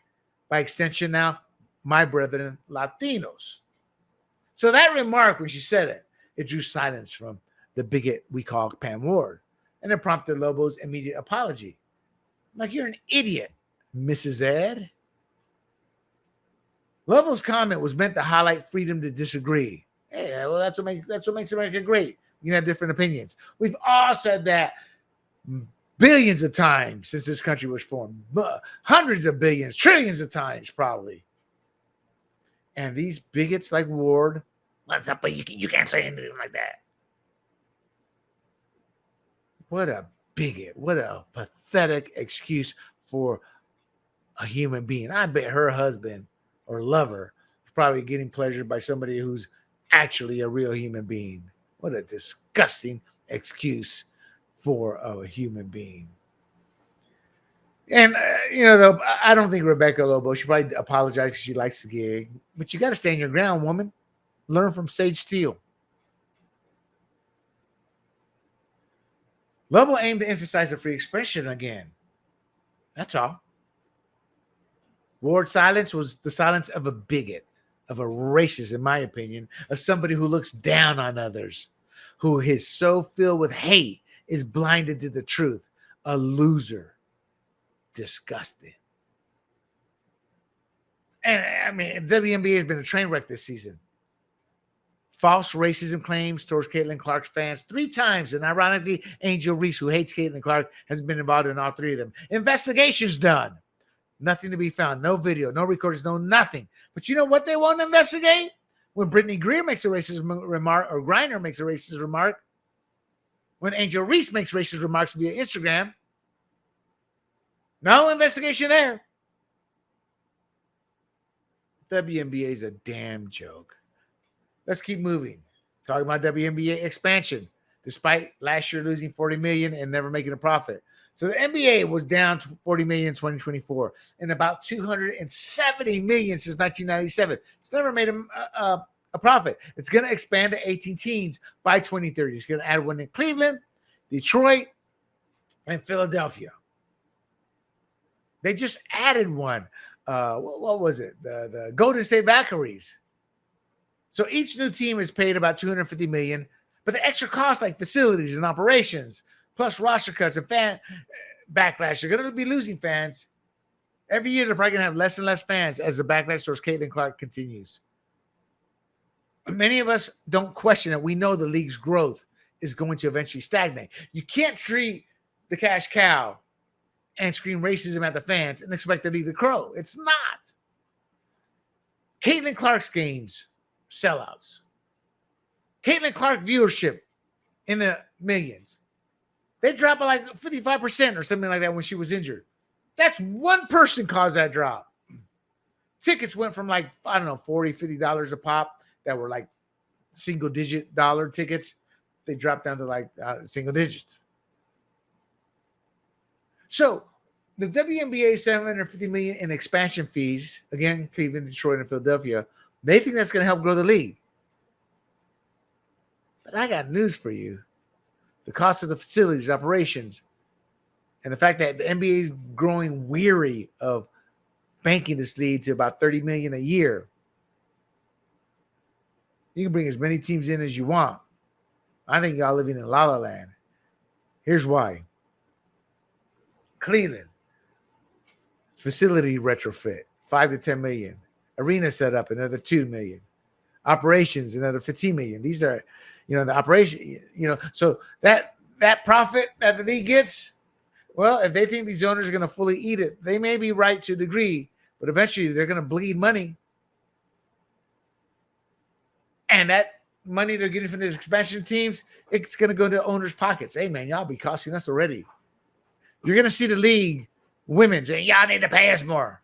by extension now, my brethren, Latinos. So that remark, when she said it, it drew silence from the bigot we call Pam Ward. And it prompted Lobo's immediate apology. Like, you're an idiot, Mrs. Ed. Lobo's comment was meant to highlight freedom to disagree. Hey, well, that's what makes America great. You can have different opinions. We've all said that billions of times since this country was formed. Hundreds of billions, trillions of times, probably. And these bigots like Ward, but you can't say anything like that. What a bigot. What a pathetic excuse for a human being. I bet her husband or lover is probably getting pleasured by somebody who's actually a real human being. What a disgusting excuse for a human being. And, though, I don't think Rebecca Lobo, she probably apologized because she likes the gig. But you got to stand your ground, woman. Learn from Sage Steele. Lobo aimed to emphasize the free expression again. That's all. Ward's silence was the silence of a bigot, of a racist, in my opinion, of somebody who looks down on others, who is so filled with hate, is blinded to the truth, a loser. Disgusting. And I mean, WNBA has been a train wreck this season. False racism claims towards Caitlin Clark's fans 3 times. And ironically, Angel Reese, who hates Caitlin Clark, has been involved in all 3 of them. Investigations done. Nothing to be found. No video, no recordings, no nothing. But you know what they won't investigate? When Brittany Greer makes a racist remark, or Griner makes a racist remark, when Angel Reese makes racist remarks via Instagram, no investigation there. WNBA is a damn joke. Let's keep moving. Talking about WNBA expansion, despite last year losing $40 million and never making a profit. So the NBA was down to $40 million in 2024 and about $270 million since 1997. It's never made a profit. It's going to expand to 18 teams by 2030. It's going to add one in Cleveland, Detroit, and Philadelphia. They just added one. What was it? The Golden State Valkyries. So each new team is paid about $250 million, but the extra costs like facilities and operations, plus roster cuts and fan backlash, they're going to be losing fans. Every year they're probably going to have less and less fans as the backlash towards Caitlin Clark continues. Many of us don't question it. We know the league's growth is going to eventually stagnate. You can't treat the cash cow and scream racism at the fans and expect the league to grow. It's not. Caitlin Clark's games, sellouts. Caitlin Clark viewership in the millions. They dropped by like 55% or something like that when she was injured. That's one person caused that drop. Tickets went from like, I don't know, $40, $50 a pop that were like single-digit dollar tickets. They dropped down to like single digits. So the WNBA $750 million in expansion fees, again, Cleveland, Detroit, and Philadelphia, they think that's going to help grow the league. But I got news for you. The cost of the facilities, operations, and the fact that the NBA is growing weary of banking this league to about $30 million a year. You can bring as many teams in as you want. I think y'all living in La La Land. Here's why. Cleveland, facility retrofit, $5 to $10 million. Arena setup, another $2 million. Operations, another $15 million. These are, the operation, so that profit that the league gets, well, if they think these owners are going to fully eat it, they may be right to a degree, but eventually they're going to bleed money. And that money they're getting from these expansion teams, it's going to go into owners' pockets. Hey, man, y'all be costing us already. You're going to see the league women saying, y'all need to pay us more.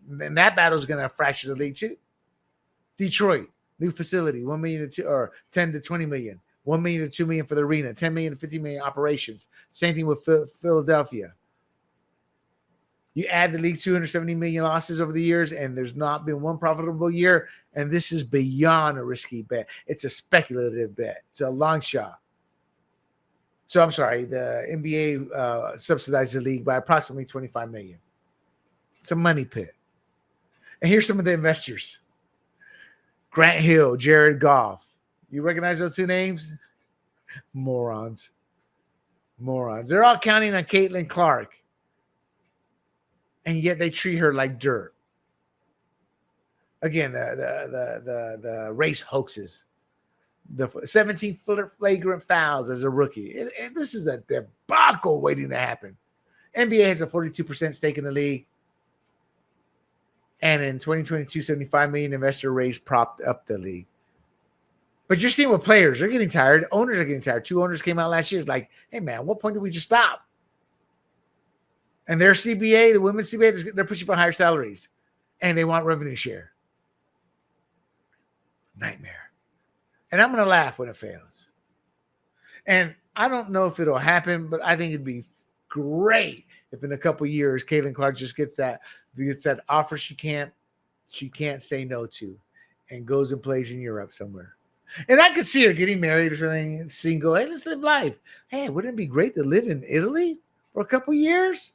And that battle is going to fracture the league too. Detroit, new facility, 1 million or 10 to 20 million, 1 million to 2 million for the arena, 10 million to 50 million operations. Same thing with Philadelphia. You add the league's 270 million losses over the years, and there's not been one profitable year. And this is beyond a risky bet. It's a speculative bet. It's a long shot. So I'm sorry, the NBA subsidized the league by approximately 25 million. It's a money pit. And here's some of the investors. Grant Hill, Jared Goff. You recognize those two names? Morons. They're all counting on Caitlin Clark. And yet they treat her like dirt. Again, the race hoaxes. The 17 flagrant fouls as a rookie. This is a debacle waiting to happen. NBA has a 42% stake in the league. And in 2022, 75 million investor raise propped up the league. But you're seeing with players, they're getting tired. Owners are getting tired. 2 owners came out last year like, hey, man, what point did we just stop? And their CBA, the women's CBA, they're pushing for higher salaries. And they want revenue share. Nightmare. And I'm going to laugh when it fails. And I don't know if it'll happen, but I think it'd be great if in a couple of years, Caitlin Clark just gets that offer she can't say no to and goes and plays in Europe somewhere. And I could see her getting married or something, single. Hey, let's live life. Hey, wouldn't it be great to live in Italy for a couple of years?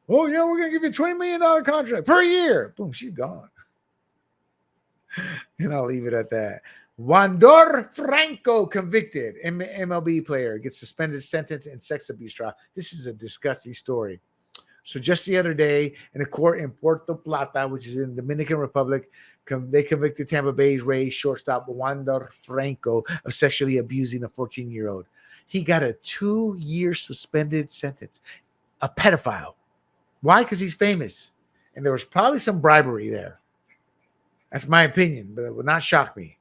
Oh, yeah, we're going to give you a $20 million contract per year. Boom, she's gone. And I'll leave it at that. Wander Franco convicted. MLB player gets suspended sentence in sex abuse trial. This is a disgusting story. So just the other day, in a court in Puerto Plata, which is in the Dominican Republic, they convicted Tampa Bay's Rays shortstop Wander Franco of sexually abusing a 14-year-old. He got a 2-year suspended sentence. A pedophile. Why? Because he's famous. And there was probably some bribery there. That's my opinion, but it would not shock me.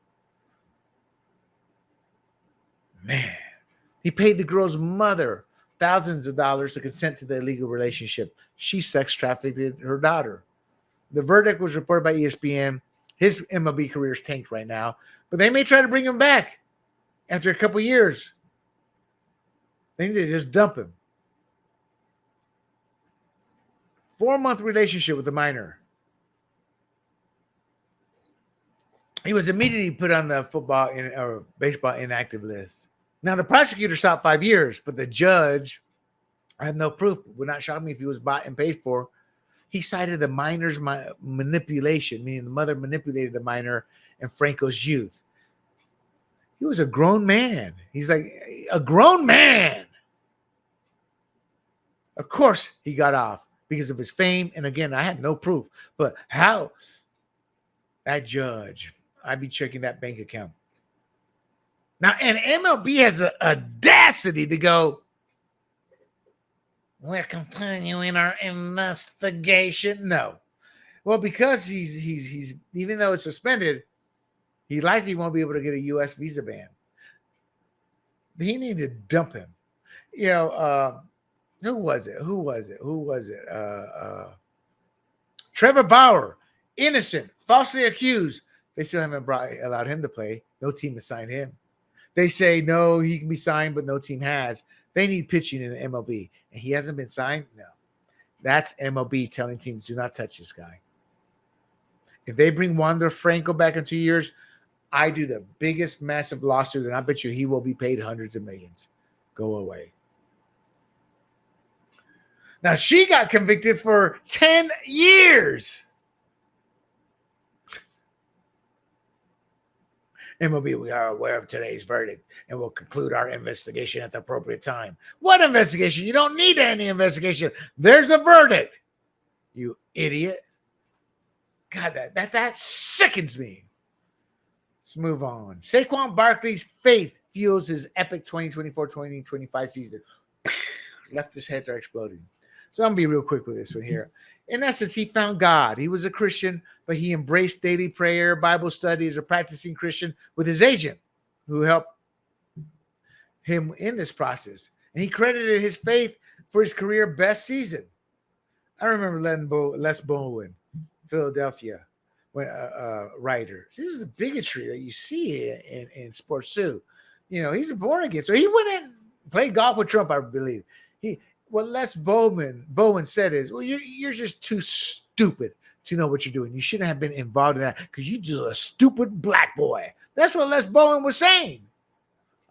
Man, he paid the girl's mother thousands of dollars to consent to the illegal relationship. She sex trafficked her daughter. The verdict was reported by ESPN. His MLB career is tanked right now, but they may try to bring him back after a couple years. They need to just dump him. 4-month relationship with a minor. He was immediately put on the football or baseball inactive list. Now, the prosecutor sought 5 years, but the judge had no proof. Would not shock me if he was bought and paid for. He cited the minor's manipulation, meaning the mother manipulated the minor in Franco's youth. He was a grown man. He's like a grown man. Of course, he got off because of his fame. And again, I had no proof. But how? That judge, I'd be checking that bank account. Now, and MLB has the audacity to go, we're continuing our investigation. No. Well, because he's even though it's suspended, he likely won't be able to get a U.S. visa ban. He needed to dump him. You know, who was it? Trevor Bauer, innocent, falsely accused. They still haven't allowed him to play. No team has signed him. They say, no, he can be signed, but no team has. They need pitching in the MLB. And he hasn't been signed? No. That's MLB telling teams, do not touch this guy. If they bring Wander Franco back in 2 years, I do the biggest, massive lawsuit, and I bet you he will be paid hundreds of millions. Go away. Now, she got convicted for 10 years. MLB, we are aware of today's verdict and will conclude our investigation at the appropriate time. What investigation? You don't need any investigation. There's a verdict. You idiot. God, that sickens me. Let's move on. Saquon Barkley's faith fuels his epic 2024-2025 season. Leftist heads are exploding. So I'm going to be real quick with this one here. In essence, he found God. He was a Christian, but he embraced daily prayer, Bible study as a practicing Christian with his agent who helped him in this process. And he credited his faith for his career best season. I remember Les Bowen, Philadelphia writer. This is the bigotry that you see in sports too. He's a born again. So he went in, played golf with Trump, I believe. What Les Bowen said is, well, you're just too stupid to know what you're doing. You shouldn't have been involved in that because you're just a stupid black boy. That's what Les Bowen was saying.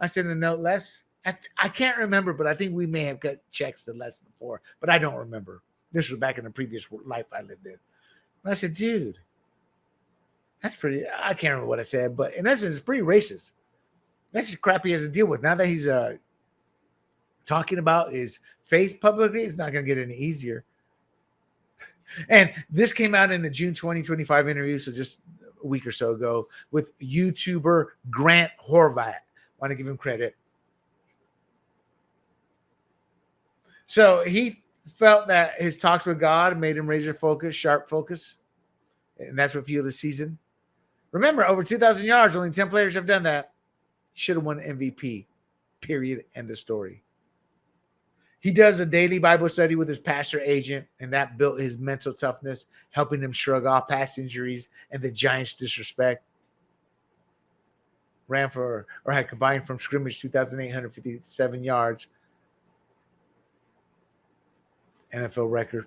I said in a note, Les, I can't remember, but I think we may have got checks to Les before, but I don't remember. This was back in the previous life I lived in. And I said, dude, that's pretty, I can't remember what I said, but in essence, it's pretty racist. That's just crap he has to deal with. Now that he's talking about his faith publicly, it's not going to get any easier. And this came out in the June 2025 interview, so just a week or so ago, with YouTuber Grant Horvat. Want to give him credit. So he felt that his talks with God made him razor focus, sharp focus, and that's what fueled his season. Remember, over 2,000 yards, only 10 players have done that. Should have won MVP, period, end of story. He does a daily Bible study with his pastor agent, and that built his mental toughness, helping him shrug off past injuries and the Giants' disrespect. Had combined from scrimmage 2,857 yards. NFL record.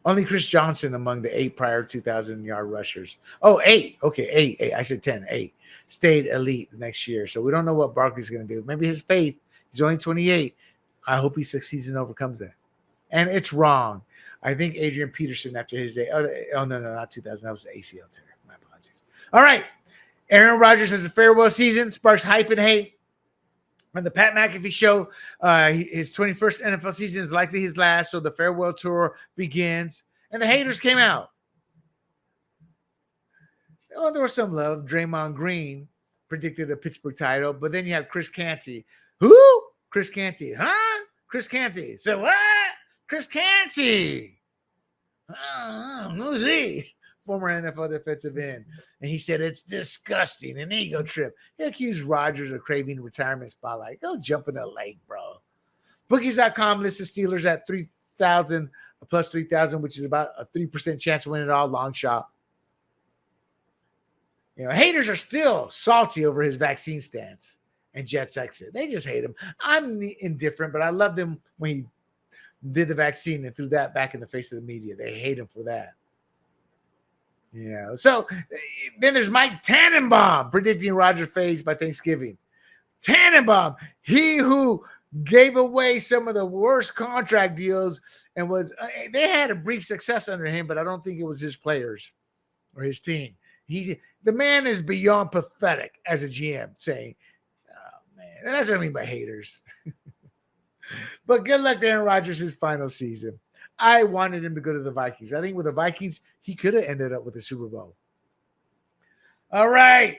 Only Chris Johnson among the 8 prior 2,000-yard rushers. Oh, 8. Okay, 8. I said 10. 8. Stayed elite the next year. So we don't know what Barkley's going to do. Maybe his faith. He's only 28. I hope he succeeds and overcomes that. And it's wrong. I think Adrian Peterson after his day. Oh, no, not 2000. That was the ACL tear. My apologies. All right. Aaron Rodgers has a farewell season. Sparks hype and hate. On the Pat McAfee show, his 21st NFL season is likely his last, so the farewell tour begins. And the haters came out. Oh, there was some love. Draymond Green predicted a Pittsburgh title, but then you have Chris Canty. Who? Chris Canty. Huh? Chris Canty. So what? Chris Canty. Who's he? Former NFL defensive end. And he said it's disgusting, an ego trip. He accused Rodgers of craving retirement spotlight. Go jump in the lake, bro. Bookies.com lists the Steelers at 3,000, plus 3,000, which is about a 3% chance of winning it all, long shot. Haters are still salty over his vaccine stance and Jets exit. They just hate him. I'm indifferent, but I loved him when he did the vaccine and threw that back in the face of the media. They hate him for that. Yeah. So then there's Mike Tannenbaum predicting Rodgers fades by Thanksgiving. Tannenbaum, he who gave away some of the worst contract deals and they had a brief success under him, but I don't think it was his players or his team. The man is beyond pathetic as a GM, saying, oh man, that's what I mean by haters. But good luck to Aaron Rodgers' his final season. I wanted him to go to the Vikings. I think with the Vikings, he could have ended up with the Super Bowl. All right.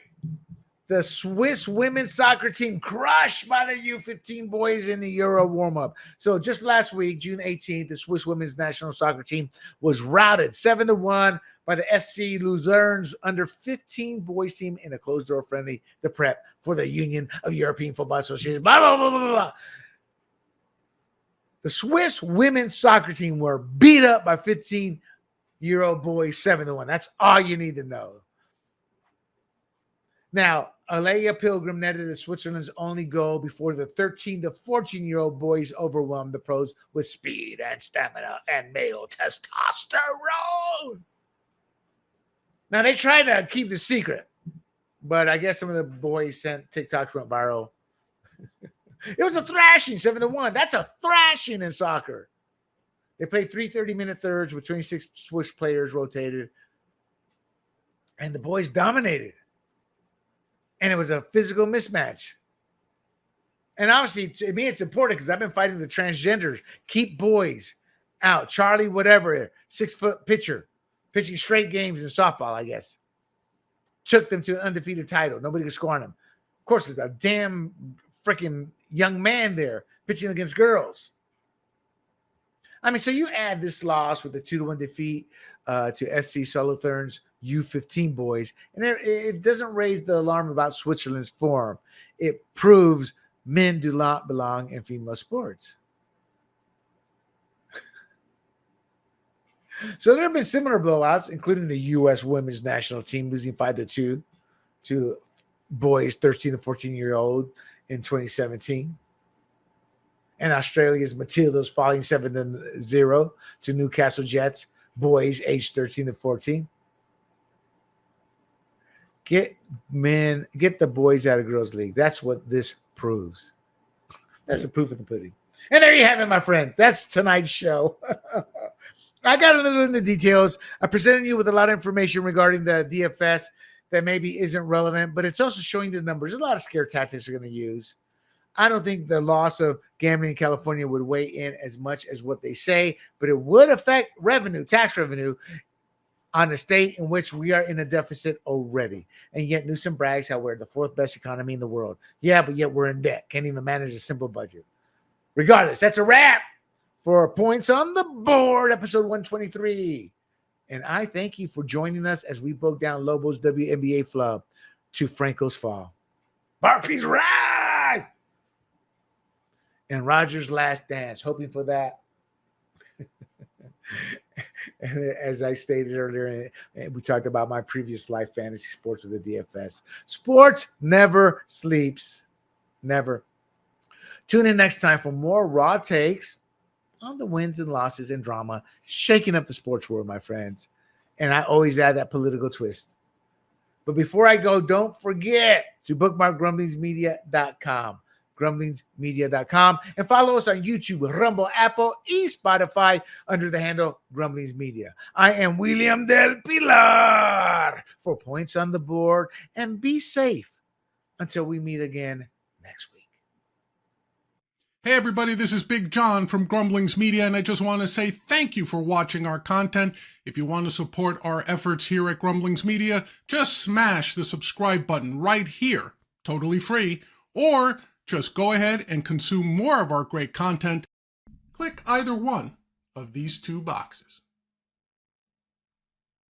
The Swiss women's soccer team crushed by the U15 boys in the Euro warm-up. So just last week, June 18th, the Swiss women's national soccer team was routed 7-1 by the SC Luzern's under 15 boys team in a closed-door friendly to prep for the Union of European Football Association. Blah, blah, blah, blah, blah. The Swiss women's soccer team were beat up by 15-year-old boys 7-1. That's all you need to know. Now, Alea Pilgrim netted the Switzerland's only goal before the 13 to 14-year-old boys overwhelmed the pros with speed and stamina and male testosterone. Now, they tried to keep the secret, but I guess some of the boys sent TikToks went viral. It was a thrashing, 7-1. That's a thrashing in soccer. They played 3 30-minute thirds with 26 Swiss players rotated. And the boys dominated. And it was a physical mismatch. And obviously, to me, it's important because I've been fighting the transgenders. Keep boys out. Charlie, whatever, 6-foot pitcher, pitching straight games in softball, I guess. Took them to an undefeated title. Nobody could score on them. Of course, there's a damn freaking young man there pitching against girls. I mean, so you add this loss with the 2-1 defeat to SC Solothurn's U15 boys, and it doesn't raise the alarm about Switzerland's form. It proves men do not belong in female sports. So there have been similar blowouts, including the U.S. women's national team losing 5-2 to boys 13 to 14-year-old in 2017. And Australia's Matildas falling 7-0 to Newcastle Jets, boys aged 13 to 14. Get the boys out of girls' league. That's what this proves. There's a proof of the pudding. And there you have it, my friends. That's tonight's show. I got a little in the details. I presented you with a lot of information regarding the DFS that maybe isn't relevant, but it's also showing the numbers. A lot of scare tactics are going to use. I don't think the loss of gambling in California would weigh in as much as what they say, but it would affect revenue, tax revenue, on a state in which we are in a deficit already. And yet Newsom brags how we're the fourth best economy in the world. Yeah, but yet we're in debt. Can't even manage a simple budget. Regardless, that's a wrap for Points on the Board, episode 123. And I thank you for joining us as we broke down Lobo's WNBA flub to Franco's fall. Barkley's rise! And Rodgers' last dance. Hoping for that. And as I stated earlier, and we talked about my previous life fantasy sports with the DFS. Sports never sleeps. Never. Tune in next time for more raw takes on the wins and losses and drama shaking up the sports world, my friends. And I always add that political twist. But before I go, don't forget to bookmark grumblingsmedia.com. grumblingsmedia.com, and follow us on YouTube, Rumble, Apple, Spotify under the handle Grumblings Media. I am William Del Pilar for Points on the Board, and be safe until we meet again next week. Hey everybody, this is Big John from Grumblings Media, and I just want to say thank you for watching our content. If you want to support our efforts here at Grumblings Media, just smash the subscribe button right here, totally free, or just go ahead and consume more of our great content. Click either one of these two boxes.